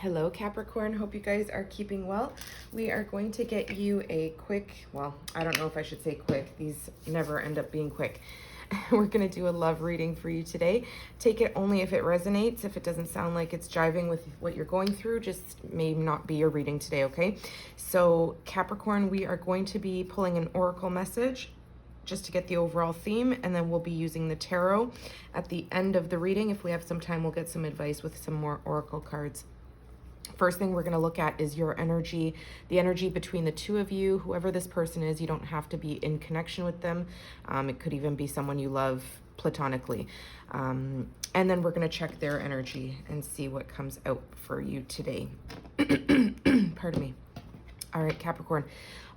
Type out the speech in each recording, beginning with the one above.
Hello Capricorn, hope you guys are keeping well. We are going to get you a quick, well, I don't know if I should say quick, these never end up being quick. We're going to do a love reading for you today. Take it only if it resonates. If it doesn't sound like it's jiving with what you're going through, just may not be your reading today, okay? So Capricorn, we are going to be pulling an oracle message just to get the overall theme, and then we'll be using the tarot at the end of the reading. If we have some time, we'll get some advice with some more oracle cards. First thing we're going to look at is your energy, the energy between the two of you, whoever this person is. You don't have to be in connection with them. It could even be someone you love platonically. And then we're going to check their energy and see what comes out for you today. Pardon me. All right, Capricorn.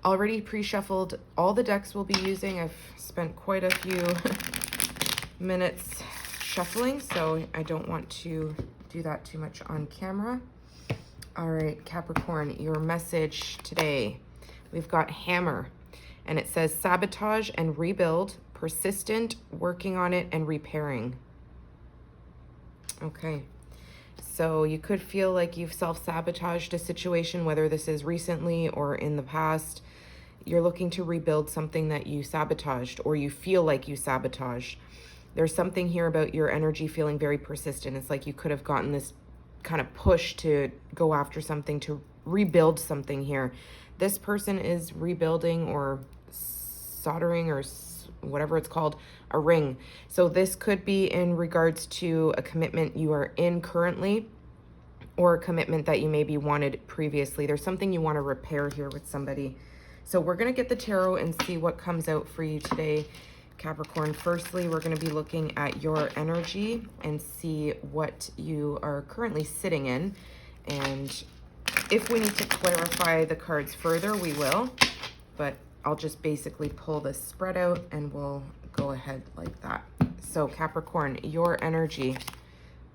Already pre-shuffled all the decks we'll be using. I've spent quite a few minutes shuffling, so I don't want to do that too much on camera. All right, Capricorn, your message today. We've got hammer, and it says sabotage and rebuild, persistent, working on it, and repairing. Okay, so you could feel like you've self-sabotaged a situation, whether this is recently or in the past. You're looking to rebuild something that you sabotaged, or you feel like you sabotaged. There's something here about your energy feeling very persistent. It's like you could have gotten this kind of push to go after something, to rebuild something here. This person is rebuilding or soldering or whatever it's called, a ring. So this could be in regards to a commitment you are in currently, or a commitment that you maybe wanted previously. There's something you want to repair here with somebody. So we're going to get the tarot and see what comes out for you today, Capricorn. Firstly, we're going to be looking at your energy and see what you are currently sitting in. And if we need to clarify the cards further, we will. But I'll just basically pull this spread out and we'll go ahead like that. So Capricorn, your energy.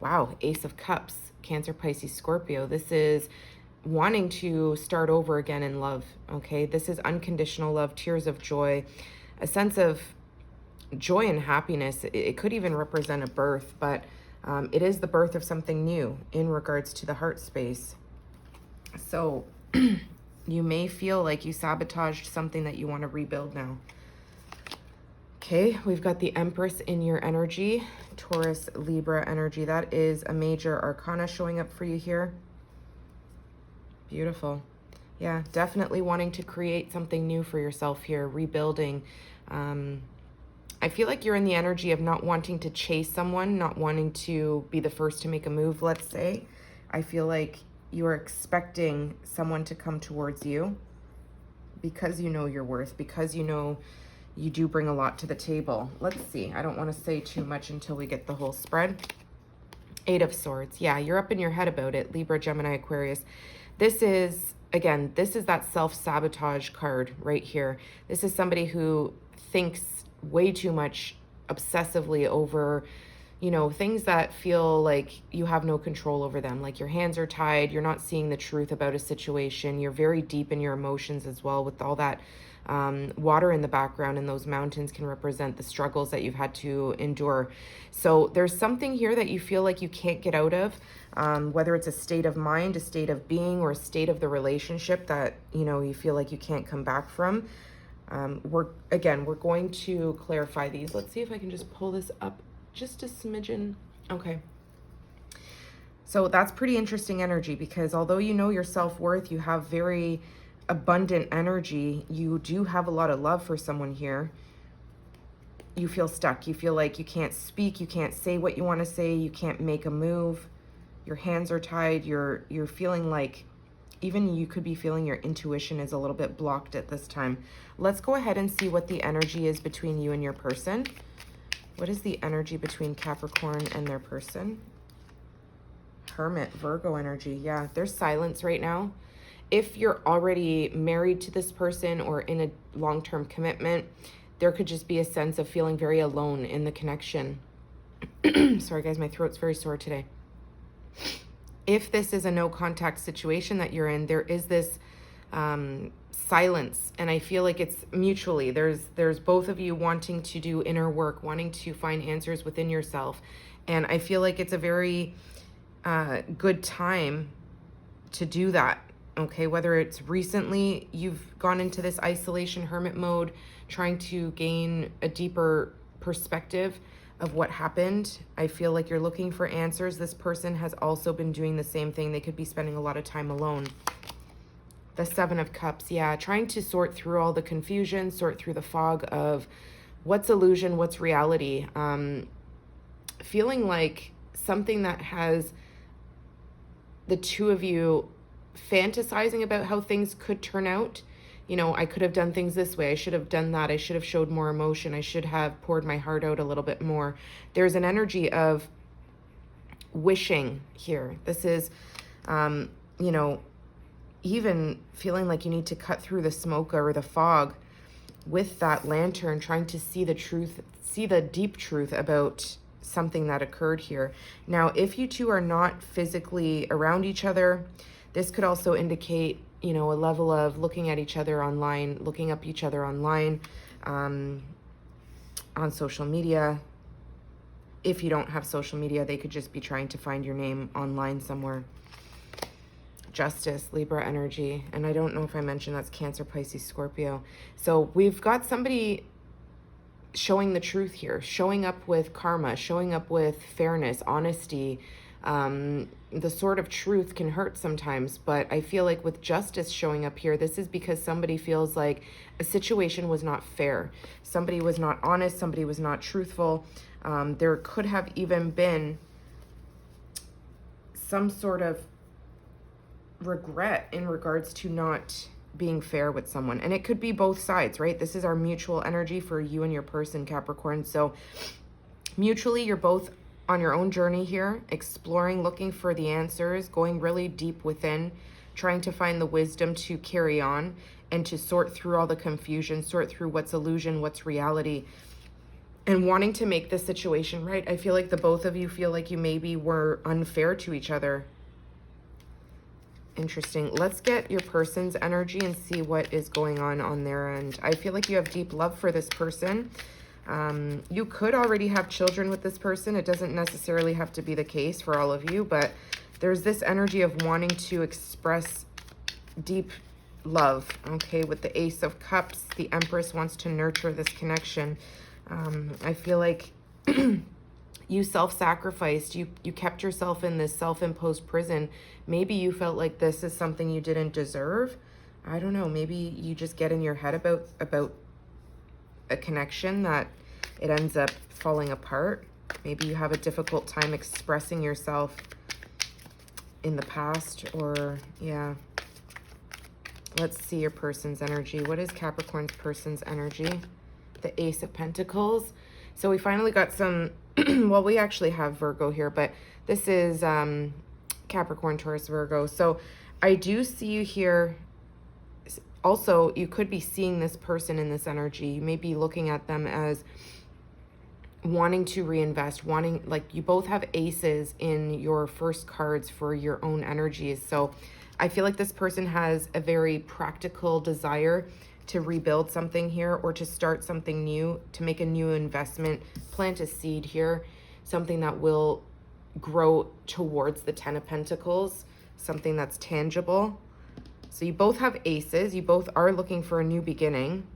Wow, Ace of Cups, Cancer, Pisces, Scorpio. This is wanting to start over again in love, okay? This is unconditional love, tears of joy, a sense of joy and happiness. It could even represent a birth, but it is the birth of something new in regards to the heart space. So you may feel like you sabotaged something that you want to rebuild now. Okay, we've got the Empress in your energy, Taurus, Libra energy. That is a major arcana showing up for you here. Beautiful. Yeah, definitely wanting to create something new for yourself here, rebuilding. I feel like you're in the energy of not wanting to chase someone, not wanting to be the first to make a move, let's say. I feel like you are expecting someone to come towards you because you know your worth, because you know you do bring a lot to the table. Let's see. I don't want to say too much until we get the whole spread. Eight of Swords. Yeah, you're up in your head about it. Libra, Gemini, Aquarius. This is, again, this is that self-sabotage card right here. This is somebody who thinks way too much obsessively over, you know, things that feel like you have no control over them. Like your hands are tied. You're not seeing the truth about a situation. You're very deep in your emotions as well, with all that water in the background, and those mountains can represent the struggles that you've had to endure. So there's something here that you feel like you can't get out of, whether it's a state of mind, a state of being, or a state of the relationship that, you know, you feel like you can't come back from. We're going to clarify these. Let's see if I can just pull this up just a smidgen. Okay. So that's pretty interesting energy, because although you know your self-worth, you have very abundant energy, you do have a lot of love for someone here. You feel stuck. You feel like you can't speak, you can't say what you want to say, you can't make a move. Your hands are tied. You're feeling like, even you could be feeling your intuition is a little bit blocked at this time. Let's go ahead and see what the energy is between you and your person. What is the energy between Capricorn and their person? Hermit, Virgo energy. Yeah, there's silence right now. If you're already married to this person or in a long-term commitment, there could just be a sense of feeling very alone in the connection. Sorry guys, my throat's very sore today. If this is a no contact situation that you're in, there is this silence, and I feel like it's mutually. There's both of you wanting to do inner work, wanting to find answers within yourself, and I feel like it's a very good time to do that. Okay, whether it's recently you've gone into this isolation hermit mode, trying to gain a deeper perspective of what happened. I feel like you're looking for answers. This person has also been doing the same thing. They could be spending a lot of time alone. The Seven of Cups, yeah, trying to sort through all the confusion, sort through the fog of what's illusion, what's reality. Feeling like something that has the two of you fantasizing about how things could turn out. You know, I could have done things this way. I should have done that. I should have showed more emotion. I should have poured my heart out a little bit more. There's an energy of wishing here. This is, you know, even feeling like you need to cut through the smoke or the fog with that lantern, trying to see the truth, see the deep truth about something that occurred here. Now, if you two are not physically around each other, this could also indicate, you know, a level of looking at each other online, looking up each other online, on social media. If you don't have social media, they could just be trying to find your name online somewhere. Justice, Libra energy. And I don't know if I mentioned that's Cancer, Pisces, Scorpio. So we've got somebody showing the truth here, showing up with karma, showing up with fairness, honesty. The sort of truth can hurt sometimes, but I feel like with justice showing up here, this is because somebody feels like a situation was not fair. Somebody was not honest. Somebody was not truthful. There could have even been some sort of regret in regards to not being fair with someone. And it could be both sides, right? This is our mutual energy for you and your person, Capricorn. So mutually, you're both on your own journey here, exploring, looking for the answers, going really deep within, trying to find the wisdom to carry on and to sort through all the confusion, sort through what's illusion, what's reality, and wanting to make the situation right. I feel like the both of you feel like you maybe were unfair to each other. Interesting. Let's get your person's energy and see what is going on their end. I feel like you have deep love for this person. You could already have children with this person. It doesn't necessarily have to be the case for all of you, but there's this energy of wanting to express deep love, okay? With the Ace of Cups, the Empress wants to nurture this connection. I feel like you self-sacrificed. You kept yourself in this self-imposed prison. Maybe you felt like this is something you didn't deserve. I don't know. Maybe you just get in your head about a connection that it ends up falling apart. Maybe you have a difficult time expressing yourself in the past, or yeah. Let's see your person's energy. What is Capricorn's person's energy? The Ace of Pentacles. So we finally got some, well, we actually have Virgo here, but this is Capricorn, Taurus, Virgo. So I do see you here. Also, you could be seeing this person in this energy. You may be looking at them as wanting to reinvest, wanting, like, you both have aces in your first cards for your own energies. So I feel like this person has a very practical desire to rebuild something here, or to start something new, to make a new investment, plant a seed here, something that will grow towards the Ten of Pentacles, something that's tangible. So you both have aces. You both are looking for a new beginning.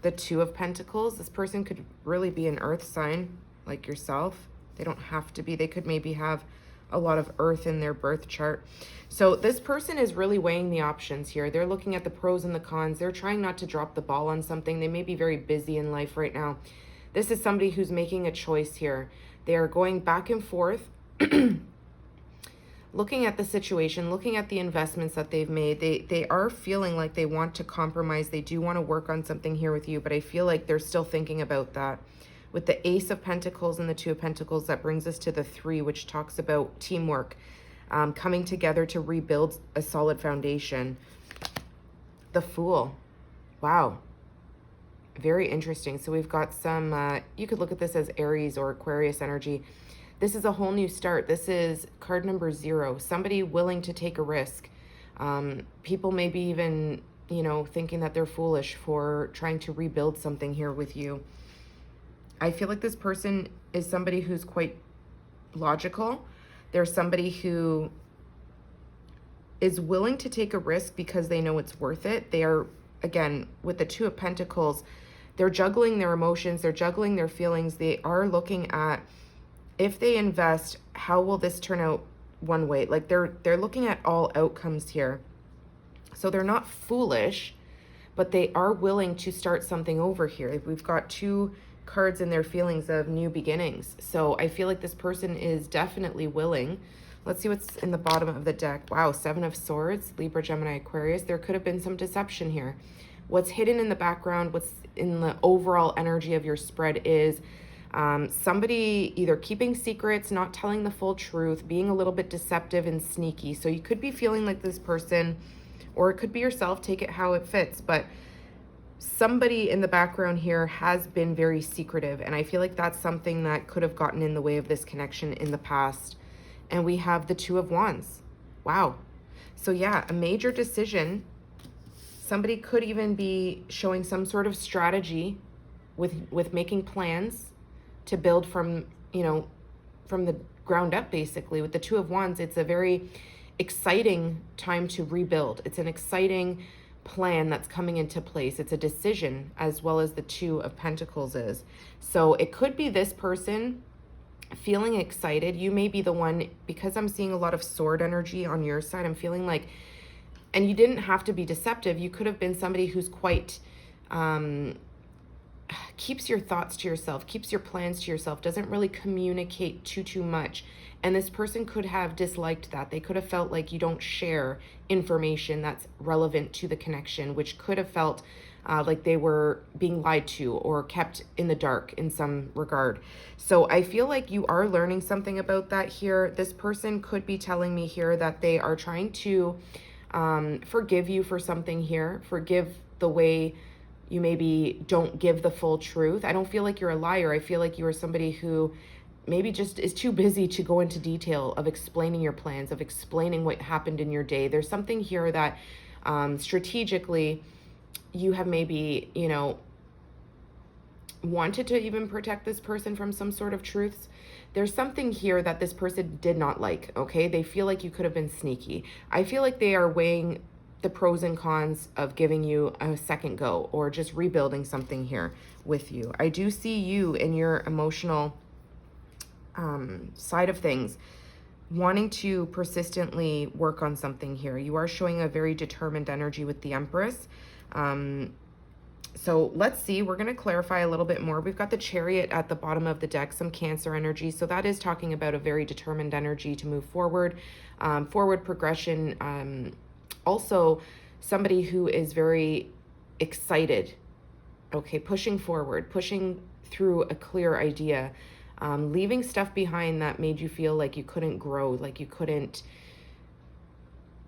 The Two of Pentacles. This person could really be an earth sign like yourself. They don't have to be. They could maybe have a lot of earth in their birth chart. So this person is really weighing the options here. They're looking at the pros and the cons. They're trying not to drop the ball on something. They may be very busy in life right now. This is somebody who's making a choice here. They are going back and forth, looking at the situation, looking at the investments that they've made. They are feeling like they want to compromise. They do want to work on something here with you, but I feel like they're still thinking about that. With the Ace of Pentacles and the Two of Pentacles, that brings us to the Three, which talks about teamwork, coming together to rebuild a solid foundation. The Fool. Wow. Very interesting. So we've got some, you could look at this as Aries or Aquarius energy. This is a whole new start. This is card number 0. Somebody willing to take a risk. People maybe even, you know, thinking that they're foolish for trying to rebuild something here with you. I feel like this person is somebody who's quite logical. They're somebody who is willing to take a risk because they know it's worth it. They are, again, with the Two of Pentacles, they're juggling their emotions, they're juggling their feelings. They are looking at, if they invest, how will this turn out one way? Like they're looking at all outcomes here. So they're not foolish, but they are willing to start something over here. We've got two cards in their feelings of new beginnings. So I feel like this person is definitely willing. Let's see what's in the bottom of the deck. Wow, Seven of Swords, Libra, Gemini, Aquarius. There could have been some deception here. What's hidden in the background, what's in the overall energy of your spread is somebody either keeping secrets, not telling the full truth, being a little bit deceptive and sneaky. So you could be feeling like this person, or it could be yourself, take it how it fits, but somebody in the background here has been very secretive, and I feel like that's something that could have gotten in the way of this connection in the past. And we have the Two of Wands. Wow. So yeah, a major decision. Somebody could even be showing some sort of strategy with making plans to build from, you know, from the ground up, basically. With the Two of Wands, it's a very exciting time to rebuild. It's an exciting plan that's coming into place. It's a decision, as well as the Two of Pentacles is. So it could be this person feeling excited. You may be the one, because I'm seeing a lot of sword energy on your side. I'm feeling like, and you didn't have to be deceptive. You could have been somebody who's quite, keeps your thoughts to yourself, keeps your plans to yourself, doesn't really communicate too much. And this person could have disliked that. They could have felt like you don't share information that's relevant to the connection, which could have felt like they were being lied to or kept in the dark in some regard. So I feel like you are learning something about that here. This person could be telling me here that they are trying to forgive you for something here, forgive the way you maybe don't give the full truth. I don't feel like you're a liar. I feel like you are somebody who maybe just is too busy to go into detail of explaining your plans, of explaining what happened in your day. There's something here that strategically you have maybe, you know, wanted to even protect this person from some sort of truths. There's something here that this person did not like, okay? They feel like you could have been sneaky. I feel like they are weighing the pros and cons of giving you a second go or just rebuilding something here with you. I do see you in your emotional side of things wanting to persistently work on something here. You are showing a very determined energy with the Empress. So let's see, we're going to clarify a little bit more. We've got the Chariot at the bottom of the deck, some Cancer energy. So that is talking about a very determined energy to move forward, forward progression. Also somebody who is very excited, okay, pushing forward, pushing through a clear idea, leaving stuff behind that made you feel like you couldn't grow, like you couldn't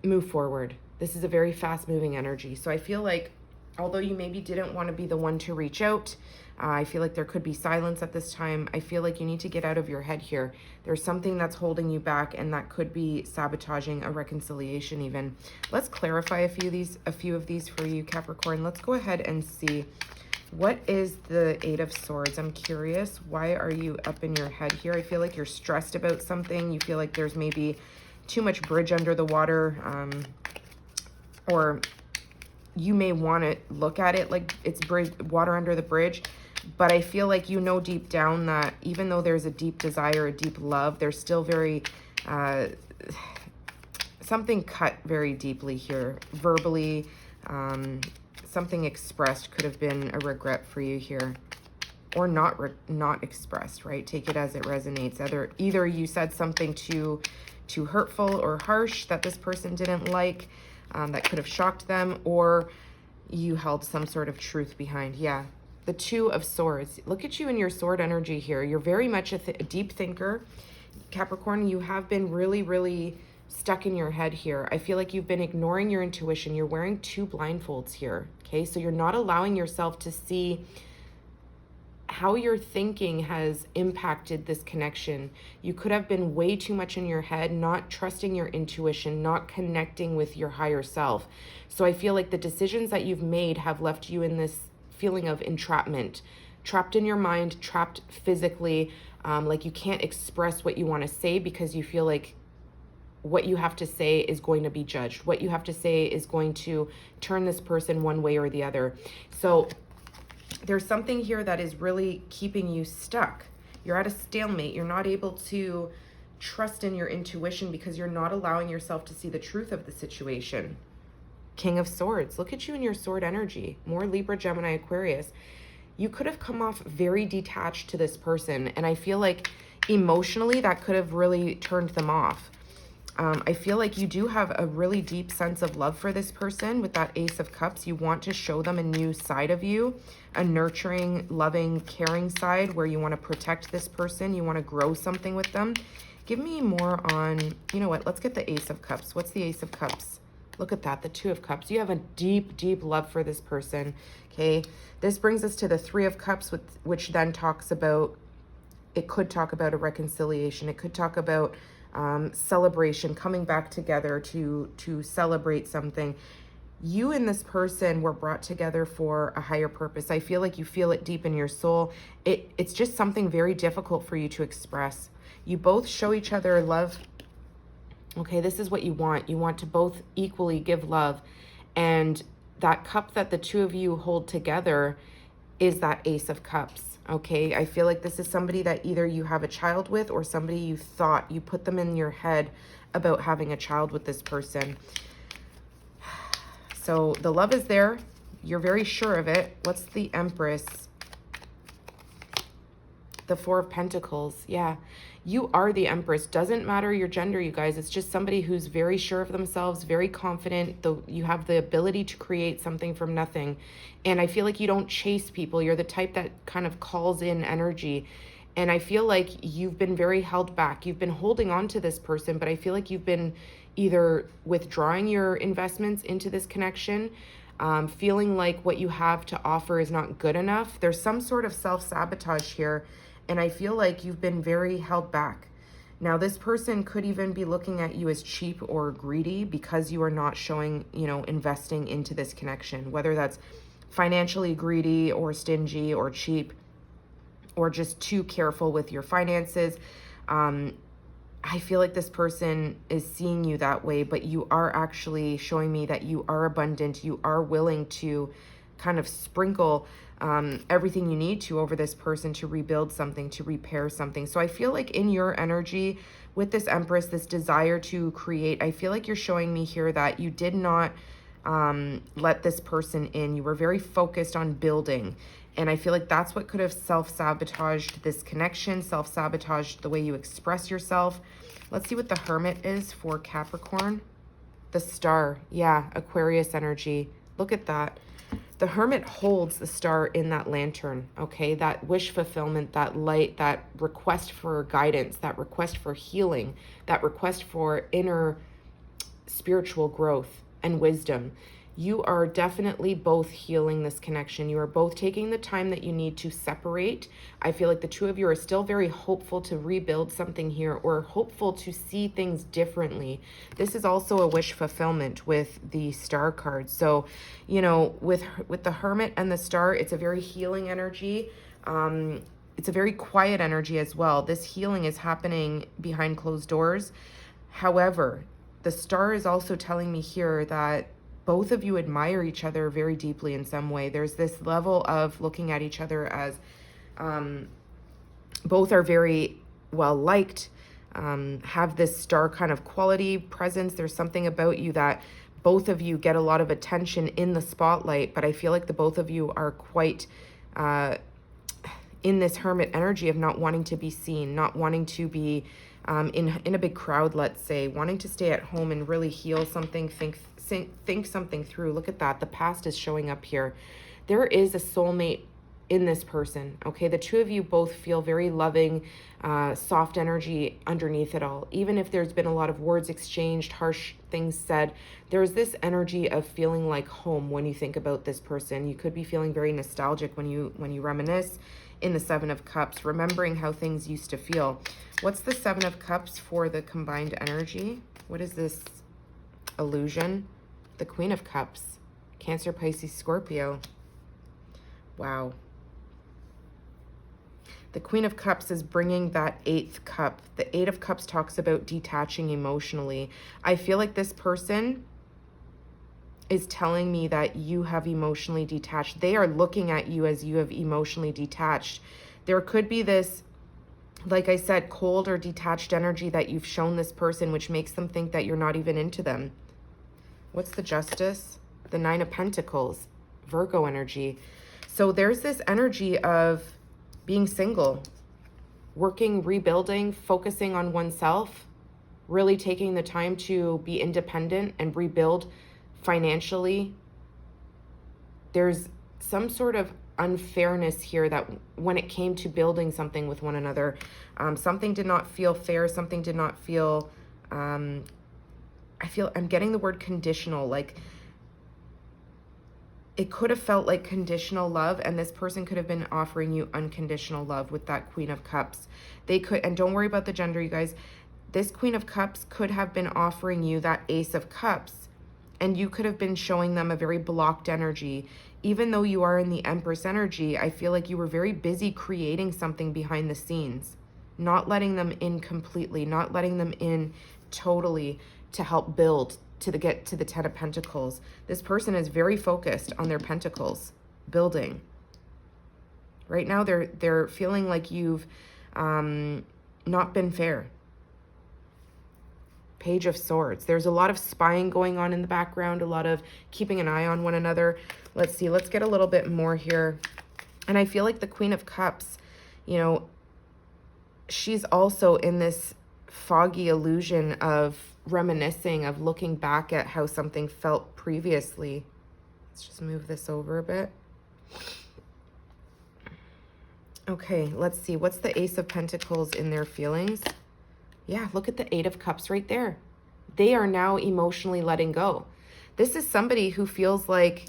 move forward. This is a very fast moving energy. So I feel like although you maybe didn't want to be the one to reach out, I feel like there could be silence at this time. I feel like you need to get out of your head here. There's something that's holding you back, and that could be sabotaging a reconciliation even. Let's clarify a few of these for you, Capricorn. Let's go ahead and see. What is the Eight of Swords? I'm curious. Why are you up in your head here? I feel like you're stressed about something. You feel like there's maybe too much bridge under the water, or you may want to look at it like it's water under the bridge. But I feel like you know deep down that even though there's a deep desire, a deep love, there's still very, something cut very deeply here. Verbally, something expressed could have been a regret for you here. Or not expressed, right? Take it as it resonates. Either you said something too hurtful or harsh that this person didn't like, that could have shocked them, or you held some sort of truth behind. Yeah. The Two of Swords. Look at you in your sword energy here. You're very much a deep thinker. Capricorn, you have been really, really stuck in your head here. I feel like you've been ignoring your intuition. You're wearing two blindfolds here. Okay, so you're not allowing yourself to see how your thinking has impacted this connection. You could have been way too much in your head, not trusting your intuition, not connecting with your higher self. So I feel like the decisions that you've made have left you in this feeling of entrapment, trapped in your mind, trapped physically, like you can't express what you want to say because you feel like what you have to say is going to be judged. What you have to say is going to turn this person one way or the other. So there's something here that is really keeping you stuck. You're at a stalemate. You're not able to trust in your intuition because you're not allowing yourself to see the truth of the situation. King of Swords. Look at you in your sword energy. More Libra, Gemini, Aquarius. You could have come off very detached to this person, and I feel like emotionally that could have really turned them off. I feel like you do have a really deep sense of love for this person with that Ace of Cups. You want to show them a new side of you, a nurturing, loving, caring side where you want to protect this person. You want to grow something with them. Give me more on, you know what, let's get the Ace of Cups. What's the Ace of Cups? Look at that, the Two of Cups. You have a deep, deep love for this person, okay? This brings us to the Three of Cups, which then talks about, it could talk about a reconciliation. It could talk about celebration, coming back together to celebrate something. You and this person were brought together for a higher purpose. I feel like you feel it deep in your soul. It's just something very difficult for you to express. You both show each other love. Okay, this is what you want. You want to both equally give love. And that cup that the two of you hold together is that Ace of Cups. Okay, I feel like this is somebody that either you have a child with or somebody you thought, you put them in your head about having a child with this person. So the love is there. You're very sure of it. What's the Empress? The Four of Pentacles. Yeah, you are the Empress. Doesn't matter your gender, you guys. It's just somebody who's very sure of themselves, very confident. You have the ability to create something from nothing. And I feel like you don't chase people. You're the type that kind of calls in energy. And I feel like you've been very held back. You've been holding on to this person, but I feel like you've been either withdrawing your investments into this connection, feeling like what you have to offer is not good enough. There's some sort of self-sabotage here. And I feel like you've been very held back. Now, this person could even be looking at you as cheap or greedy because you are not showing, you know, investing into this connection, whether that's financially greedy or stingy or cheap or just too careful with your finances. I feel like this person is seeing you that way, but you are actually showing me that you are abundant. You are willing to kind of sprinkle everything you need to over this person to rebuild something, to repair something. So I feel like in your energy with this Empress, this desire to create, I feel like you're showing me here that you did not let this person in. You were very focused on building. And I feel like that's what could have self-sabotaged this connection, self-sabotaged the way you express yourself. Let's see what the Hermit is for Capricorn. The Star. Yeah, Aquarius energy. Look at that. The Hermit holds the star in that lantern, okay? That wish fulfillment, that light, that request for guidance, that request for healing, that request for inner spiritual growth and wisdom. You are definitely both healing this connection. You are both taking the time that you need to separate. I feel like the two of you are still very hopeful to rebuild something here or hopeful to see things differently. This is also a wish fulfillment with the Star card. So, you know, with the Hermit and the Star, it's a very healing energy. It's a very quiet energy as well. This healing is happening behind closed doors. However, the Star is also telling me here that both of you admire each other very deeply in some way. There's this level of looking at each other as both are very well liked, have this star kind of quality presence. There's something about you that both of you get a lot of attention in the spotlight, but I feel like the both of you are quite in this Hermit energy of not wanting to be seen, not wanting to be in a big crowd, let's say, wanting to stay at home and really heal something, think something through. Look at that. The past is showing up here. There is a soulmate in this person, okay? The two of you both feel very loving, soft energy underneath it all. Even if there's been a lot of words exchanged, harsh things said, there's this energy of feeling like home when you think about this person. You could be feeling very nostalgic when you reminisce in the Seven of Cups, remembering how things used to feel. What's the Seven of Cups for the combined energy? What is this illusion? The Queen of Cups, Cancer, Pisces, Scorpio. Wow. The Queen of Cups is bringing that 8th cup. The 8 of Cups talks about detaching emotionally. I feel like this person is telling me that you have emotionally detached. They are looking at you as you have emotionally detached. There could be this, like I said, cold or detached energy that you've shown this person, which makes them think that you're not even into them. What's the Justice? The 9 of Pentacles, Virgo energy. So there's this energy of being single, working, rebuilding, focusing on oneself, really taking the time to be independent and rebuild financially. There's some sort of unfairness here that when it came to building something with one another, something did not feel fair, something did not feel, I'm getting the word conditional, like it could have felt like conditional love, and this person could have been offering you unconditional love with that Queen of Cups. They could, and don't worry about the gender, you guys, this Queen of Cups could have been offering you that Ace of Cups, and you could have been showing them a very blocked energy. Even though you are in the Empress energy, I feel like you were very busy creating something behind the scenes, not letting them in completely, not letting them in totally to help build, to get to the 10 of Pentacles. This person is very focused on their pentacles, building. Right now, they're feeling like you've not been fair. Page of Swords. There's a lot of spying going on in the background, a lot of keeping an eye on one another. Let's see, let's get a little bit more here. And I feel like the Queen of Cups, you know, she's also in this foggy illusion of reminiscing, of looking back at how something felt previously. Let's just move this over a bit. Okay, let's see. What's the Ace of Pentacles in their feelings? Yeah, look at the 8 of Cups right there. They are now emotionally letting go. This is somebody who feels like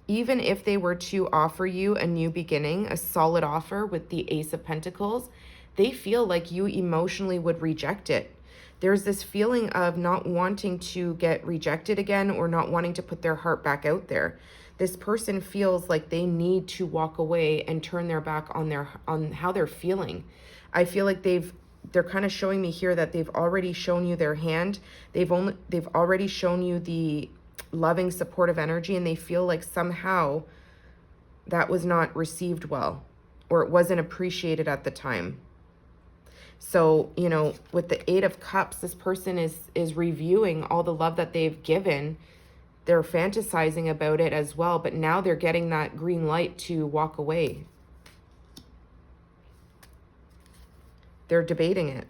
even if they were to offer you a new beginning, a solid offer with the Ace of Pentacles, they feel like you emotionally would reject it. There's this feeling of not wanting to get rejected again or not wanting to put their heart back out there. This person feels like they need to walk away and turn their back on how they're feeling. I feel like they're kind of showing me here that they've already shown you their hand. They've already shown you the loving, supportive energy, and they feel like somehow that was not received well, or it wasn't appreciated at the time. So, you know, with the 8 of Cups, this person is reviewing all the love that they've given. They're fantasizing about it as well, but now they're getting that green light to walk away. They're debating it.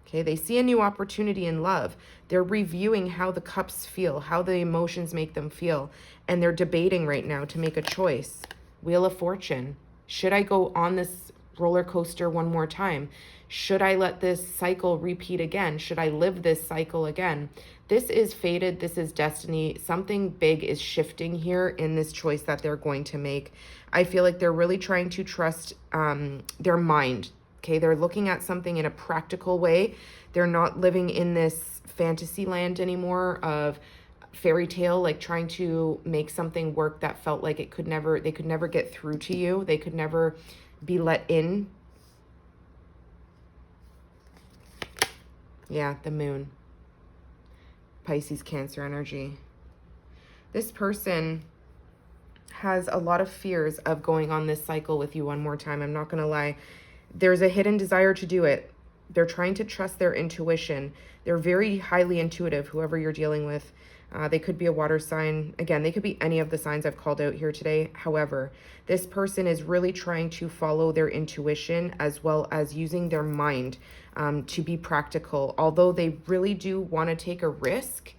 Okay, they see a new opportunity in love. They're reviewing how the cups feel, how the emotions make them feel, and they're debating right now to make a choice. Wheel of Fortune. Should I go on this roller coaster one more time? Should I let this cycle repeat again? Should I live this cycle again? This is fated. This is destiny. Something big is shifting here in this choice that they're going to make. I feel like they're really trying to trust their mind. Okay, they're looking at something in a practical way. They're not living in this fantasy land anymore of fairy tale, like trying to make something work that felt like they could never get through to you. They could never be let in. Yeah, the Moon. Pisces, Cancer energy. This person has a lot of fears of going on this cycle with you one more time. I'm not going to lie. There's a hidden desire to do it. They're trying to trust their intuition. They're very highly intuitive, whoever you're dealing with. They could be a water sign. Again, they could be any of the signs I've called out here today. However, this person is really trying to follow their intuition as well as using their mind to be practical. Although they really do want to take a risk,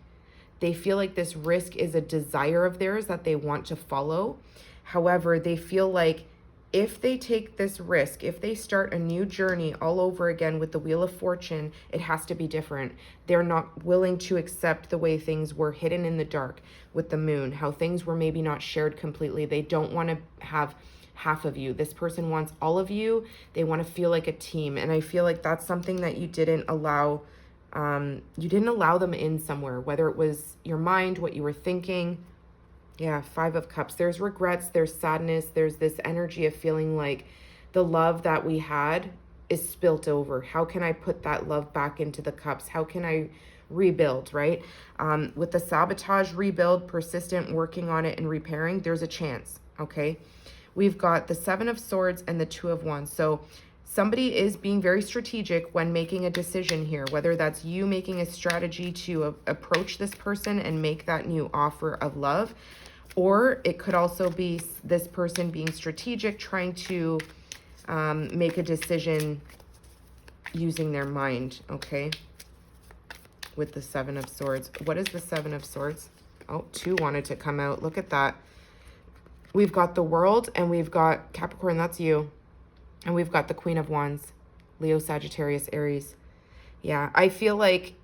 they feel like this risk is a desire of theirs that they want to follow. However, they feel like if they take this risk, if they start a new journey all over again with the Wheel of Fortune, it has to be different. They're not willing to accept the way things were hidden in the dark with the Moon, how things were maybe not shared completely. They don't want to have half of you. This person wants all of you. They want to feel like a team. And I feel like that's something that you didn't allow them in somewhere, whether it was your mind, what you were thinking. Yeah, 5 of Cups. There's regrets, there's sadness, there's this energy of feeling like the love that we had is spilt over. How can I put that love back into the cups? How can I rebuild, right? With the sabotage, rebuild, persistent, working on it and repairing, there's a chance, okay? We've got the Seven of Swords and the Two of Wands. So somebody is being very strategic when making a decision here, whether that's you making a strategy to approach this person and make that new offer of love, or it could also be this person being strategic, trying to make a decision using their mind, okay? With the Seven of Swords. What is the Seven of Swords? Oh, two wanted to come out. Look at that. We've got the World and we've got Capricorn, that's you. And we've got the Queen of Wands, Leo, Sagittarius, Aries. Yeah, I feel like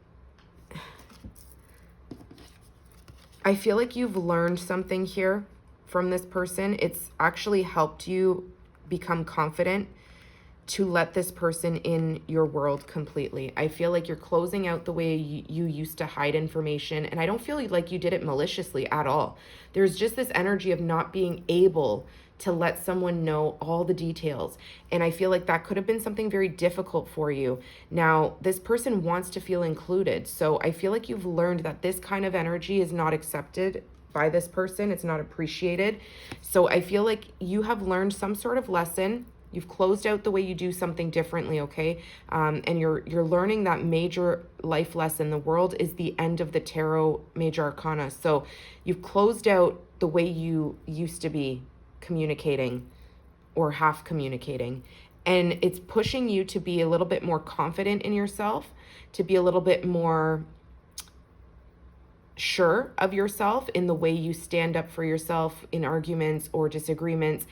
you've learned something here from this person. It's actually helped you become confident to let this person in your world completely. I feel like you're closing out the way you used to hide information, and I don't feel like you did it maliciously at all. There's just this energy of not being able to let someone know all the details, and I feel like that could have been something very difficult for you. Now, this person wants to feel included, so I feel like you've learned that this kind of energy is not accepted by this person. It's not appreciated. So I feel like you have learned some sort of lesson. You've closed out the way you do something differently, okay? And you're learning that major life lesson. The World is the end of the tarot major arcana. So you've closed out the way you used to be communicating or half communicating. And it's pushing you to be a little bit more confident in yourself, to be a little bit more sure of yourself in the way you stand up for yourself in arguments or disagreements.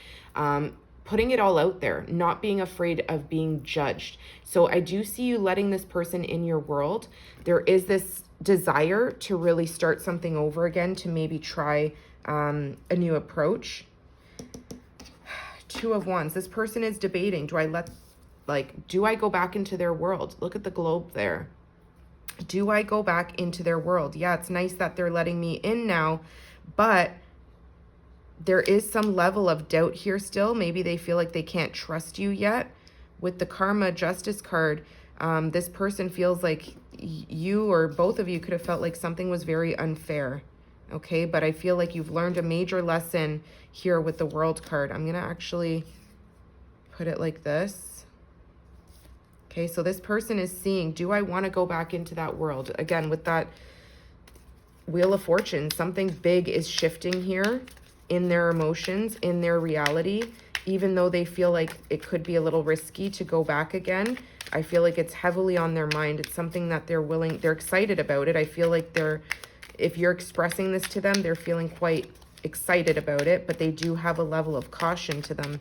Putting it all out there, not being afraid of being judged. So I do see you letting this person in your world. There is this desire to really start something over again, to maybe try a new approach. Two of Wands. This person is debating. Do I go back into their world? Look at the globe there. Do I go back into their world? Yeah, it's nice that they're letting me in now, but there is some level of doubt here still. Maybe they feel like they can't trust you yet. With the Karma Justice card, this person feels like you or both of you could have felt like something was very unfair. Okay, but I feel like you've learned a major lesson here with the World card. I'm going to actually put it like this. Okay, so this person is seeing, do I want to go back into that world? Again, with that Wheel of Fortune, something big is shifting here in their emotions, in their reality, even though they feel like it could be a little risky to go back again. I feel like it's heavily on their mind. It's something that they're excited about it. I feel like if you're expressing this to them, they're feeling quite excited about it, but they do have a level of caution to them.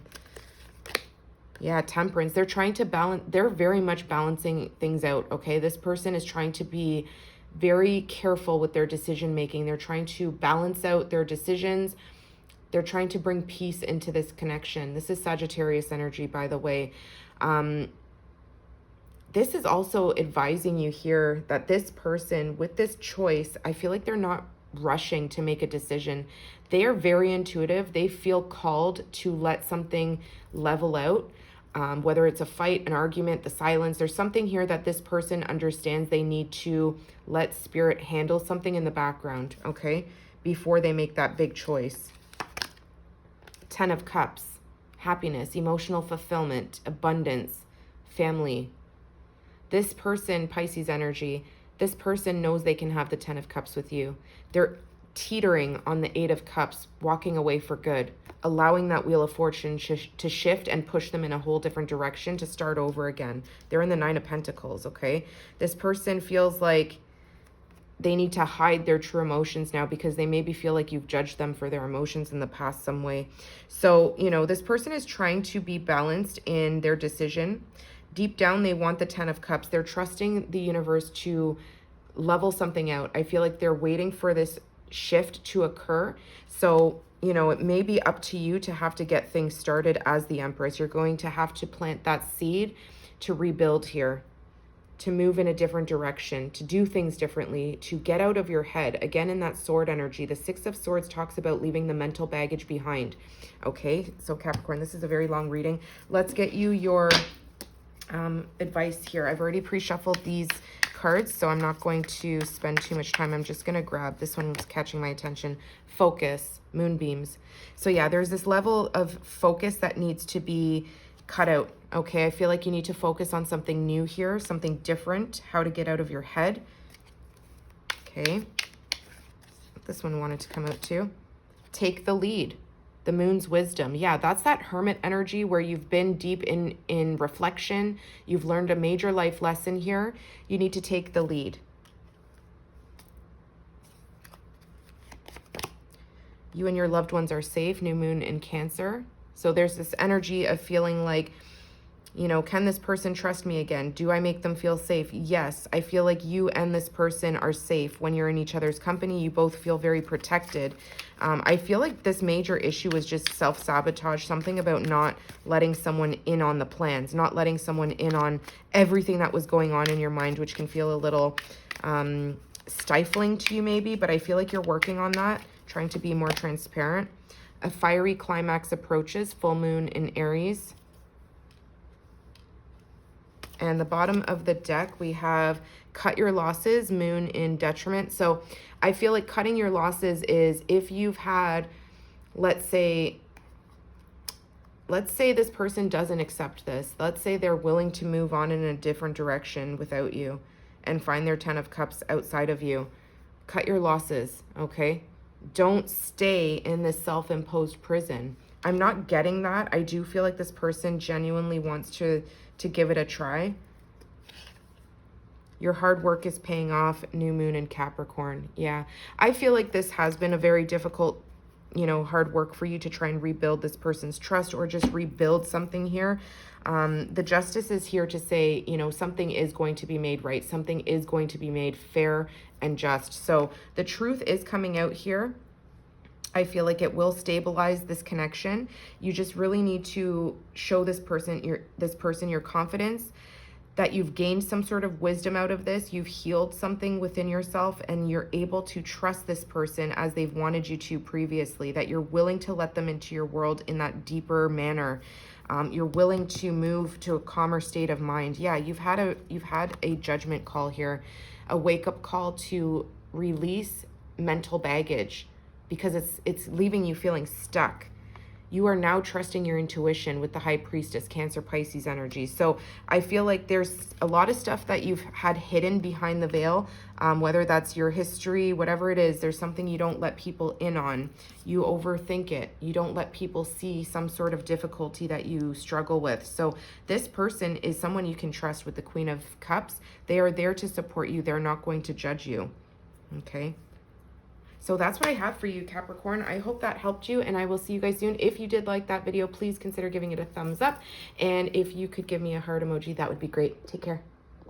Yeah, Temperance. They're trying to balance, they're very much balancing things out, okay? This person is trying to be very careful with their decision making. They're trying to balance out their decisions. They're trying to bring peace into this connection. This is Sagittarius energy, by the way. This is also advising you here that this person with this choice, I feel like they're not rushing to make a decision. They are very intuitive. They feel called to let something level out, whether it's a fight, an argument, the silence. There's something here that this person understands they need to let spirit handle something in the background, okay, before they make that big choice. Ten of Cups, happiness, emotional fulfillment, abundance, family. This person, Pisces energy, this person knows they can have the Ten of Cups with you. They're teetering on the Eight of Cups, walking away for good, allowing that Wheel of Fortune to shift and push them in a whole different direction to start over again. They're in the Nine of Pentacles, okay? This person feels like they need to hide their true emotions now because they maybe feel like you've judged them for their emotions in the past some way. So, this person is trying to be balanced in their decision. Deep down, they want the Ten of Cups. They're trusting the universe to level something out. I feel like they're waiting for this shift to occur. So, it may be up to you to have to get things started as the Empress. You're going to have to plant that seed to rebuild here, to move in a different direction, to do things differently, to get out of your head. Again, in that sword energy, the Six of Swords talks about leaving the mental baggage behind. Okay, so Capricorn, this is a very long reading. Let's get you your advice here. I've already pre-shuffled these cards, so I'm not going to spend too much time. I'm just going to grab, this one was catching my attention, focus, moonbeams. So yeah, there's this level of focus that needs to be cut out. Okay, I feel like you need to focus on something new here, something different, how to get out of your head. Okay, this one wanted to come out too. Take the lead. The moon's wisdom. Yeah, that's that hermit energy where you've been deep in reflection. You've learned a major life lesson here. You need to take the lead. You and your loved ones are safe. New moon in Cancer. So there's this energy of feeling like, you know, can this person trust me again? Do I make them feel safe? Yes, I feel like you and this person are safe when you're in each other's company. You both feel very protected. I feel like this major issue was just self-sabotage, something about not letting someone in on the plans, not letting someone in on everything that was going on in your mind, which can feel a little stifling to you maybe, but I feel like you're working on that, trying to be more transparent. A fiery climax approaches, full moon in Aries. And the bottom of the deck, we have cut your losses, moon in detriment. So I feel like cutting your losses is if you've had, let's say this person doesn't accept this. Let's say they're willing to move on in a different direction without you and find their 10 of Cups outside of you. Cut your losses, okay? Don't stay in this self-imposed prison. I'm not getting that. I do feel like this person genuinely wants to give it a try. Your hard work is paying off. New moon in Capricorn. Yeah, I feel like this has been a very difficult, you know, hard work for you to try and rebuild this person's trust or just rebuild something here. The Justice is here to say, you know, something is going to be made right. Something is going to be made fair and just. So the truth is coming out here. I feel like it will stabilize this connection. You just really need to show this person your confidence, that you've gained some sort of wisdom out of this. You've healed something within yourself and you're able to trust this person as they've wanted you to previously, that you're willing to let them into your world in that deeper manner. You're willing to move to a calmer state of mind. Yeah, you've had a judgment call here, a wake-up call to release mental baggage, because it's leaving you feeling stuck. You are now trusting your intuition with the High Priestess, Cancer, Pisces energy. So I feel like there's a lot of stuff that you've had hidden behind the veil, whether that's your history, whatever it is, there's something you don't let people in on. You overthink it. You don't let people see some sort of difficulty that you struggle with. So this person is someone you can trust with the Queen of Cups. They are there to support you. They're not going to judge you. Okay. So that's what I have for you, Capricorn. I hope that helped you, and I will see you guys soon. If you did like that video, please consider giving it a thumbs up. And if you could give me a heart emoji, that would be great. Take care.